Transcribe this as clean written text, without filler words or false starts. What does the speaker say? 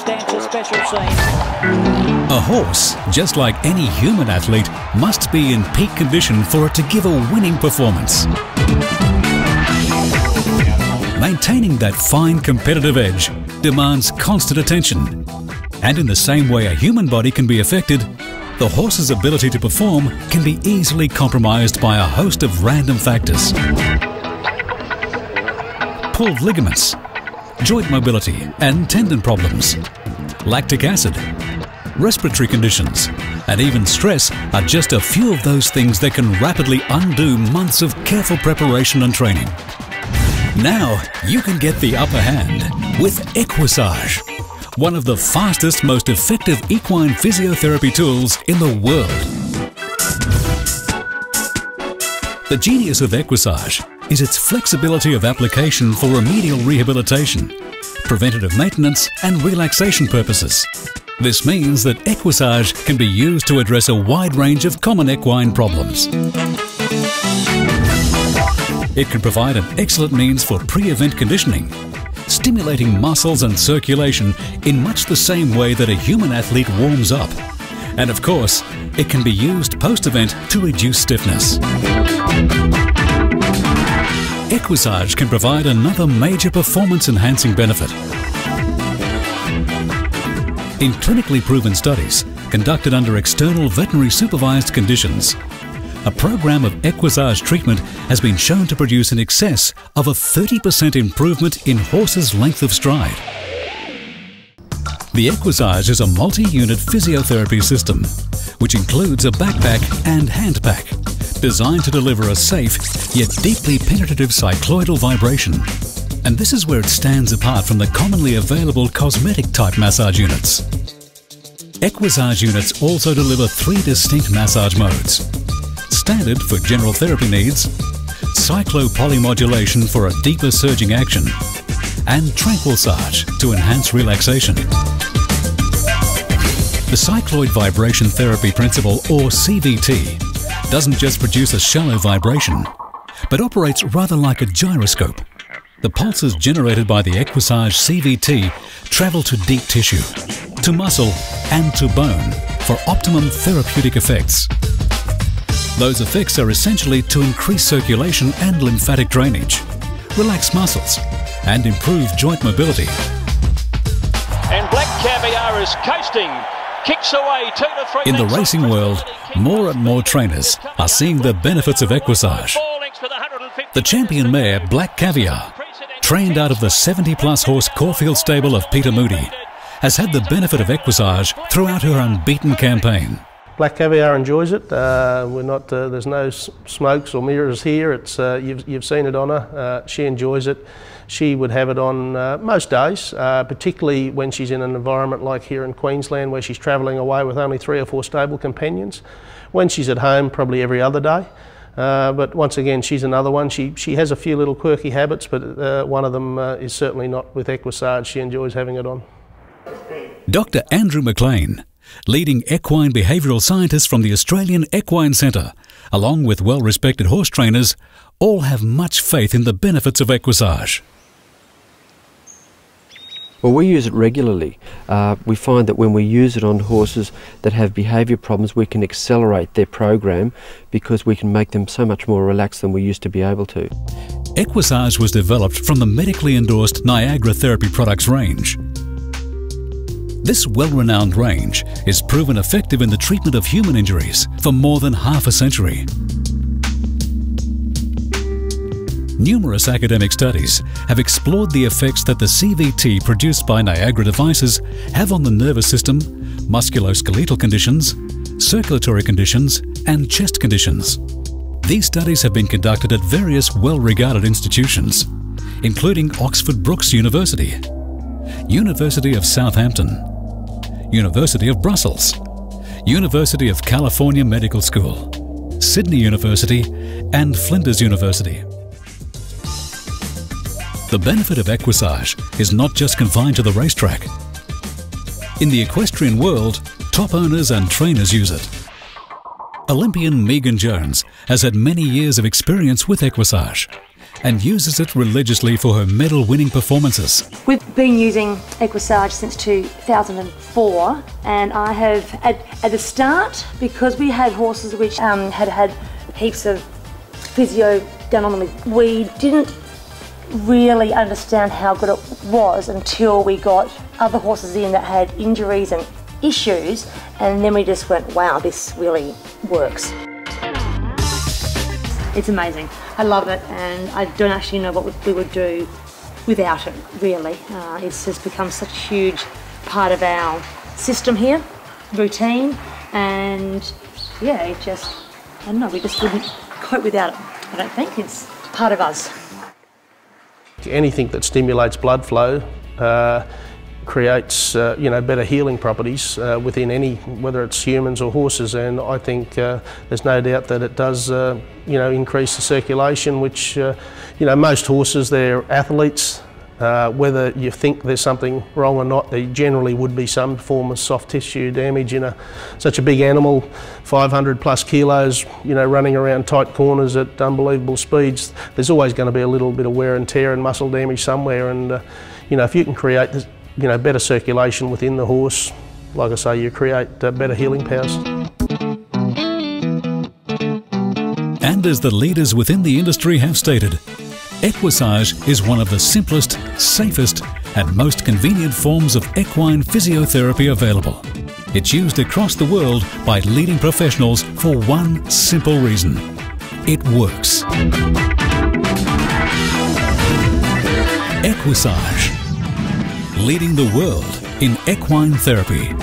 substantial special scene. A horse, just like any human athlete, must be in peak condition for it to give a winning performance. Maintaining that fine competitive edge demands constant attention. And in the same way a human body can be affected, the horse's ability to perform can be easily compromised by a host of random factors. Pulled ligaments, joint mobility and tendon problems, lactic acid, respiratory conditions, and even stress are just a few of those things that can rapidly undo months of careful preparation and training. Now you can get the upper hand with Equissage, one of the fastest, most effective equine physiotherapy tools in the world. The genius of Equissage is its flexibility of application for remedial rehabilitation, preventative maintenance and relaxation purposes. This means that Equissage can be used to address a wide range of common equine problems. It can provide an excellent means for pre-event conditioning, stimulating muscles and circulation in much the same way that a human athlete warms up. And of course, it can be used post-event to reduce stiffness. Equissage can provide another major performance-enhancing benefit. In clinically proven studies conducted under external veterinary supervised conditions, a program of Equissage treatment has been shown to produce in excess of a 30% improvement in horses' length of stride. The Equissage is a multi-unit physiotherapy system, which includes a backpack and hand pack, designed to deliver a safe yet deeply penetrative cycloidal vibration. And this is where it stands apart from the commonly available cosmetic-type massage units. Equissage units also deliver 3 distinct massage modes: standard for general therapy needs, cyclopolymodulation for a deeper surging action, and tranquilsage to enhance relaxation. The cycloid vibration therapy principle, or CVT, doesn't just produce a shallow vibration, but operates rather like a gyroscope. The pulses generated by the Equissage CVT travel to deep tissue, to muscle and to bone for optimum therapeutic effects. Those effects are essentially to increase circulation and lymphatic drainage, relax muscles and improve joint mobility. And Black Caviar is coasting, kicks away 2 to 3. In the racing world, more and more trainers are seeing the benefits of Equissage. The champion mare Black Caviar, trained out of the 70-plus horse Caulfield stable of Peter Moody, has had the benefit of Equissage throughout her unbeaten campaign. Black Caviar enjoys it. There's no smokes or mirrors here. It's you've seen it on her. She enjoys it. She would have it on most days, particularly when she's in an environment like here in Queensland, where she's travelling away with only 3 or 4 stable companions. When she's at home, probably every other day. But once again, she's another one. She has a few little quirky habits, but one of them is certainly not with Equissage. She enjoys having it on. Dr. Andrew McLean, leading equine behavioural scientist from the Australian Equine Centre, along with well-respected horse trainers, all have much faith in the benefits of Equissage. Well, we use it regularly. We find that when we use it on horses that have behaviour problems, we can accelerate their program because we can make them so much more relaxed than we used to be able to. Equissage was developed from the medically endorsed Niagara Therapy Products range. This well-renowned range is proven effective in the treatment of human injuries for more than half a century. Numerous academic studies have explored the effects that the CVT produced by Niagara devices have on the nervous system, musculoskeletal conditions, circulatory conditions, and chest conditions. These studies have been conducted at various well-regarded institutions, including Oxford Brookes University, University of Southampton, University of Brussels, University of California Medical School, Sydney University, and Flinders University. The benefit of Equissage is not just confined to the racetrack. In the equestrian world, top owners and trainers use it. Olympian Megan Jones has had many years of experience with Equissage, and uses it religiously for her medal-winning performances. We've been using Equissage since 2004, and I have, at the start, because we had horses which had heaps of physio done on them, we didn't really understand how good it was until we got other horses in that had injuries and issues, and then we just went, wow, this really works. It's amazing. I love it, and I don't actually know what we would do without it, really. It's just become such a huge part of our system here, routine, and yeah, it just, I don't know, we just wouldn't cope without it. I don't think it's part of us. Anything that stimulates blood flow creates better healing properties within any, whether it's humans or horses, and I think there's no doubt that it does increase the circulation, which most horses, they're athletes. Whether you think there's something wrong or not, there generally would be some form of soft tissue damage in such a big animal, 500 plus kilos, running around tight corners at unbelievable speeds. There's always going to be a little bit of wear and tear and muscle damage somewhere, and if you can create this, better circulation within the horse, like I say, you create better healing powers. And as the leaders within the industry have stated, Equissage is one of the simplest, safest and most convenient forms of equine physiotherapy available. It's used across the world by leading professionals for one simple reason: it works. Equissage, leading the world in equine therapy.